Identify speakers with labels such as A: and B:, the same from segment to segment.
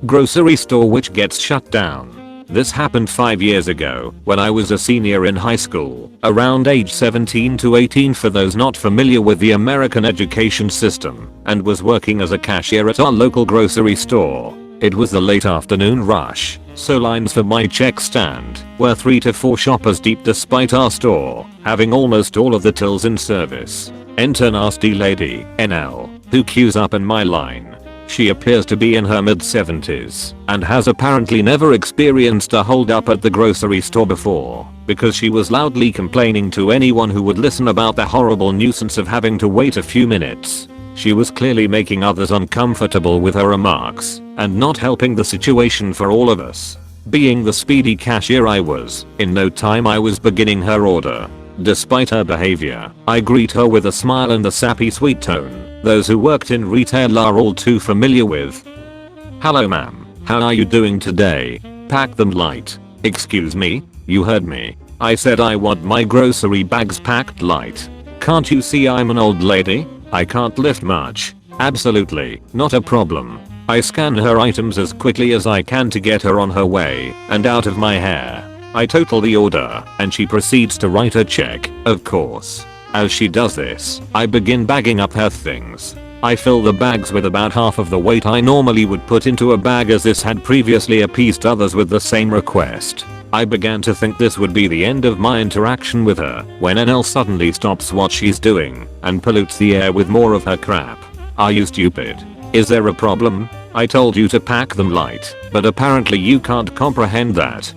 A: Grocery store which gets shut down. This happened 5 years ago when I was a senior in high school, around age 17 to 18 for those not familiar with the American education system, and was working as a cashier at our local grocery store. It was the late afternoon rush, so lines for my check stand were 3 to 4 shoppers deep despite our store having almost all of the tills in service. Enter nasty lady, NL, who queues up in my line. She appears to be in her mid-70s and has apparently never experienced a hold up at the grocery store before because she was loudly complaining to anyone who would listen about the horrible nuisance of having to wait a few minutes. She was clearly making others uncomfortable with her remarks and not helping the situation for all of us. Being the speedy cashier I was, in no time I was beginning her order. Despite her behavior, I greet her with a smile and the sappy sweet tone those who worked in retail are all too familiar with. Hello ma'am, how are you doing today? Pack them light. Excuse me? You heard me. I said I want my grocery bags packed light. Can't you see I'm an old lady? I can't lift much. Absolutely, not a problem. I scan her items as quickly as I can to get her on her way and out of my hair. I total the order and she proceeds to write a check, of course. As she does this, I begin bagging up her things. I fill the bags with about half of the weight I normally would put into a bag as this had previously appeased others with the same request. I began to think this would be the end of my interaction with her when NL suddenly stops what she's doing and pollutes the air with more of her crap. Are you stupid? Is there a problem? I told you to pack them light, but apparently you can't comprehend that.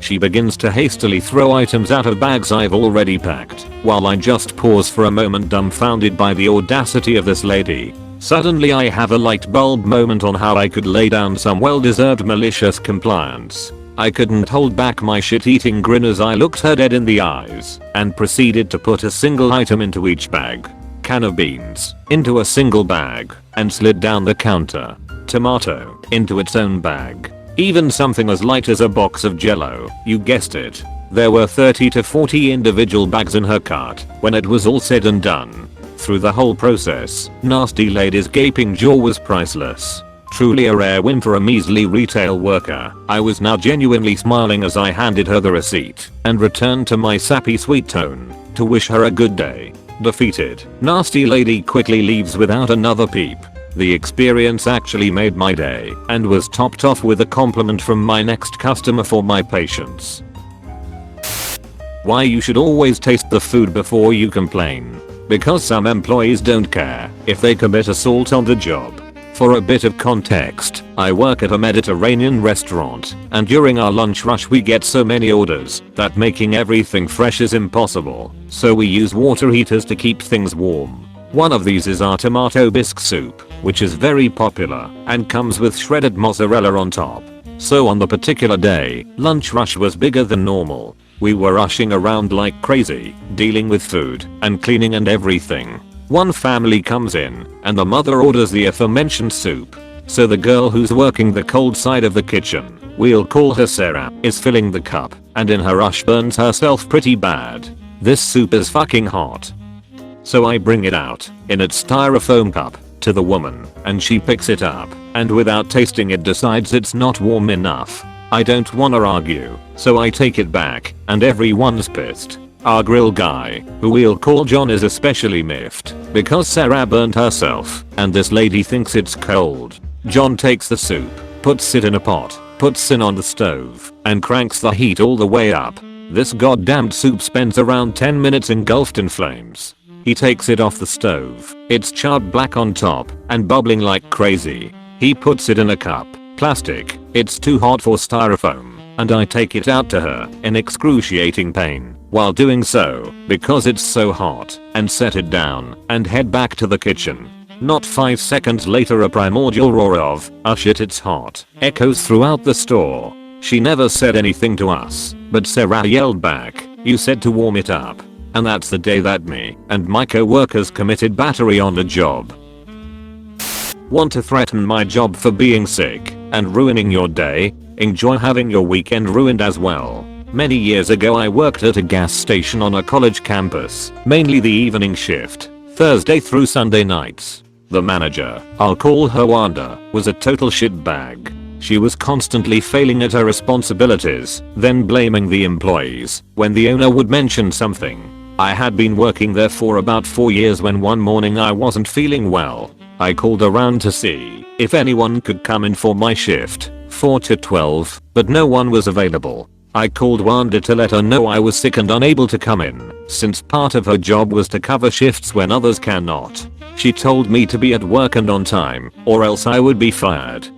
A: She begins to hastily throw items out of bags I've already packed, while I just pause for a moment dumbfounded by the audacity of this lady. Suddenly I have a light bulb moment on how I could lay down some well-deserved malicious compliance. I couldn't hold back my shit-eating grin as I looked her dead in the eyes and proceeded to put a single item into each bag. Can of beans into a single bag and slid down the counter. Tomato into its own bag. Even something as light as a box of jello, you guessed it. There were 30 to 40 individual bags in her cart when it was all said and done. Through the whole process, nasty lady's gaping jaw was priceless. Truly a rare win for a measly retail worker. I was now genuinely smiling as I handed her the receipt and returned to my sappy sweet tone to wish her a good day. Defeated, nasty lady quickly leaves without another peep. The experience actually made my day and was topped off with a compliment from my next customer for my patience. Why you should always taste the food before you complain. Because some employees don't care if they commit assault on the job. For a bit of context, I work at a Mediterranean restaurant, and during our lunch rush we get so many orders that making everything fresh is impossible, so we use water heaters to keep things warm. One of these is our tomato bisque soup, which is very popular and comes with shredded mozzarella on top. So on the particular day, lunch rush was bigger than normal. We were rushing around like crazy, dealing with food and cleaning and everything. One family comes in and the mother orders the aforementioned soup. So the girl who's working the cold side of the kitchen, we'll call her Sarah, is filling the cup and in her rush burns herself pretty bad. This soup is fucking hot. So I bring it out in its styrofoam cup to the woman and she picks it up and without tasting it decides it's not warm enough. I don't wanna argue, so I take it back and everyone's pissed. Our grill guy, who we'll call John, is especially miffed because Sarah burnt herself and this lady thinks it's cold. John takes the soup, puts it in a pot, puts it on the stove and cranks the heat all the way up. This goddamned soup spends around 10 minutes engulfed in flames. He takes it off the stove. It's charred black on top and bubbling like crazy. He puts it in a cup, plastic. It's too hot for styrofoam, and I take it out to her in excruciating pain while doing so because it's so hot, and set it down and head back to the kitchen. Not 5 seconds later a primordial roar of, "Ah shit, it's hot," echoes throughout the store. She never said anything to us, but Sarah yelled back, "You said to warm it up." And that's the day that me and my co-workers committed battery on the job. Want to threaten my job for being sick and ruining your day? Enjoy having your weekend ruined as well. Many years ago I worked at a gas station on a college campus, mainly the evening shift. Thursday through Sunday nights. The manager, I'll call her Wanda, was a total shitbag. She was constantly failing at her responsibilities, then blaming the employees when the owner would mention something. I had been working there for about 4 years when one morning I wasn't feeling well. I called around to see if anyone could come in for my shift, 4 to 12, but no one was available. I called Wanda to let her know I was sick and unable to come in, since part of her job was to cover shifts when others cannot. She told me to be at work and on time, or else I would be fired.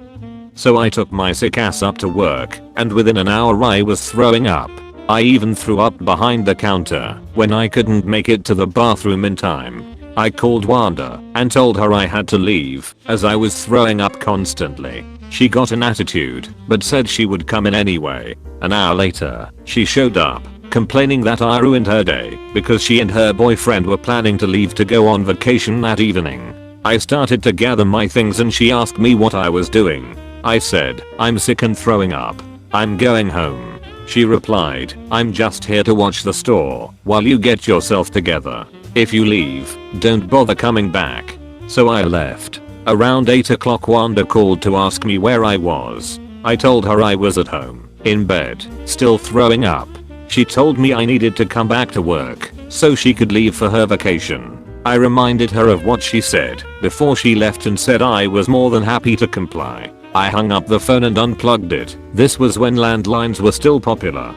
A: So I took my sick ass up to work, and within an hour I was throwing up. I even threw up behind the counter when I couldn't make it to the bathroom in time. I called Wanda and told her I had to leave as I was throwing up constantly. She got an attitude, but said she would come in anyway. An hour later, she showed up, complaining that I ruined her day because she and her boyfriend were planning to leave to go on vacation that evening. I started to gather my things and she asked me what I was doing. I said, I'm sick and throwing up. I'm going home. She replied, I'm just here to watch the store while you get yourself together. If you leave, don't bother coming back. So I left. Around 8 o'clock Wanda called to ask me where I was. I told her I was at home, in bed, still throwing up. She told me I needed to come back to work so she could leave for her vacation. I reminded her of what she said before she left and said I was more than happy to comply. I hung up the phone and unplugged it. This was when landlines were still popular.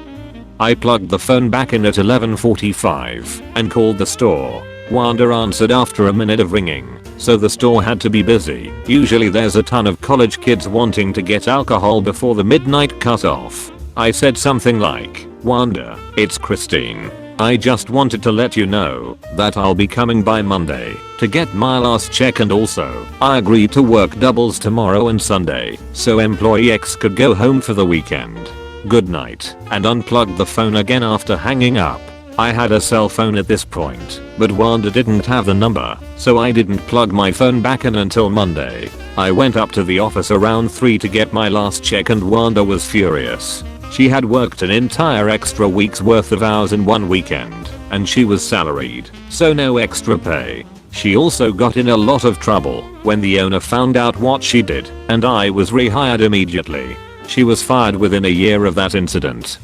A: I plugged the phone back in at 11:45 and called the store. Wanda answered after a minute of ringing, so the store had to be busy. Usually there's a ton of college kids wanting to get alcohol before the midnight cutoff. I said something like, Wanda, it's Christine. I just wanted to let you know that I'll be coming by Monday to get my last check, and also I agreed to work doubles tomorrow and Sunday so employee X could go home for the weekend. Good night, and unplugged the phone again after hanging up. I had a cell phone at this point, but Wanda didn't have the number, so I didn't plug my phone back in until Monday. I went up to the office around 3 to get my last check and Wanda was furious. She had worked an entire extra week's worth of hours in one weekend, and she was salaried, so no extra pay. She also got in a lot of trouble when the owner found out what she did, and I was rehired immediately. She was fired within a year of that incident.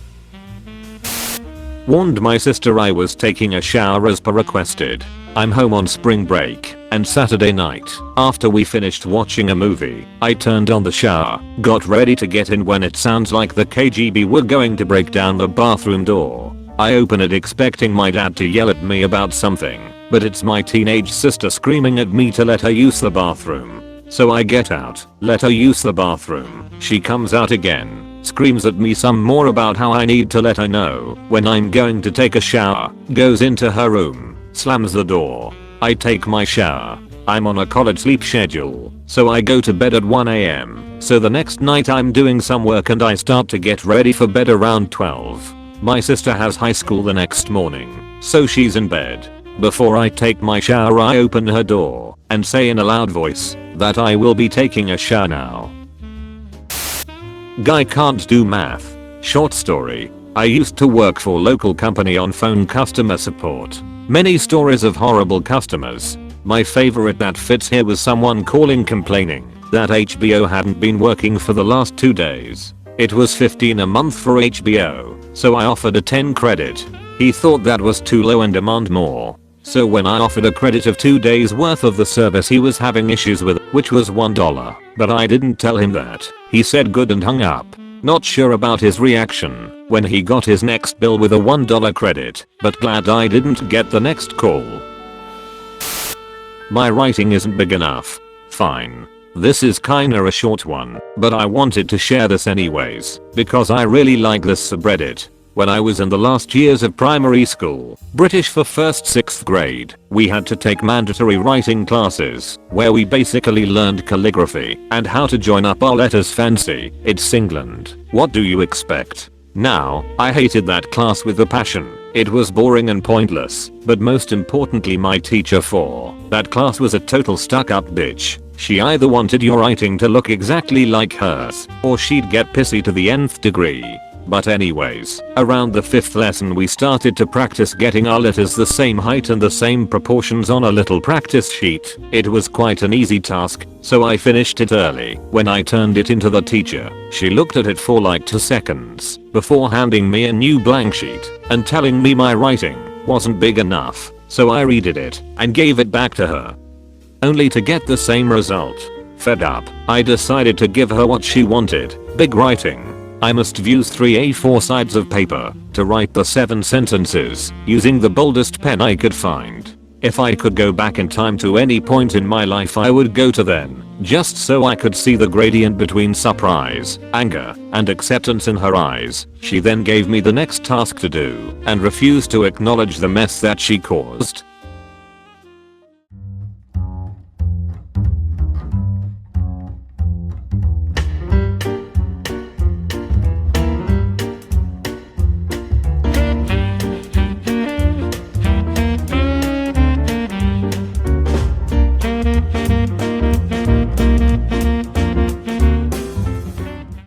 A: Warned my sister I was taking a shower as per requested. I'm home on spring break, and Saturday night, after we finished watching a movie, I turned on the shower, got ready to get in when it sounds like the KGB were going to break down the bathroom door. I open it expecting my dad to yell at me about something, but it's my teenage sister screaming at me to let her use the bathroom. So I get out, let her use the bathroom. She comes out again, screams at me some more about how I need to let her know when I'm going to take a shower, goes into her room, slams the door. I take my shower. I'm on a college sleep schedule, so I go to bed at 1 AM. So the next night I'm doing some work and I start to get ready for bed around 12. My sister has high school the next morning, so she's in bed. Before I take my shower I open her door and say in a loud voice that I will be taking a shower now. Guy can't do math. Short story. I used to work for local company on phone customer support. Many stories of horrible customers. My favorite that fits here was someone calling complaining that HBO hadn't been working for the last 2 days. It was $15 a month for HBO, so I offered a 10 credit. He thought that was too low and demanded more. So when I offered a credit of 2 days worth of the service he was having issues with, which was $1, but I didn't tell him that. He said good and hung up. Not sure about his reaction when he got his next bill with a $1 credit, but glad I didn't get the next call. My writing isn't big enough. Fine. This is kinda a short one, but I wanted to share this anyways, because I really like this subreddit. When I was in the last years of primary school, British for 1st 6th grade, we had to take mandatory writing classes, where we basically learned calligraphy and how to join up our letters fancy. It's England. What do you expect? Now, I hated that class with a passion. It was boring and pointless, but most importantly my teacher for that class was a total stuck-up bitch. She either wanted your writing to look exactly like hers, or she'd get pissy to the nth degree. But anyways, around the 5th lesson we started to practice getting our letters the same height and the same proportions on a little practice sheet. It was quite an easy task, so I finished it early. When I turned it into the teacher, she looked at it for like 2 seconds before handing me a new blank sheet and telling me my writing wasn't big enough, so I redid it and gave it back to her, only to get the same result. Fed up, I decided to give her what she wanted, big writing. I must use 3 A4 sides of paper to write the 7 sentences using the boldest pen I could find. If I could go back in time to any point in my life I would go to then, just so I could see the gradient between surprise, anger, and acceptance in her eyes. She then gave me the next task to do and refused to acknowledge the mess that she caused.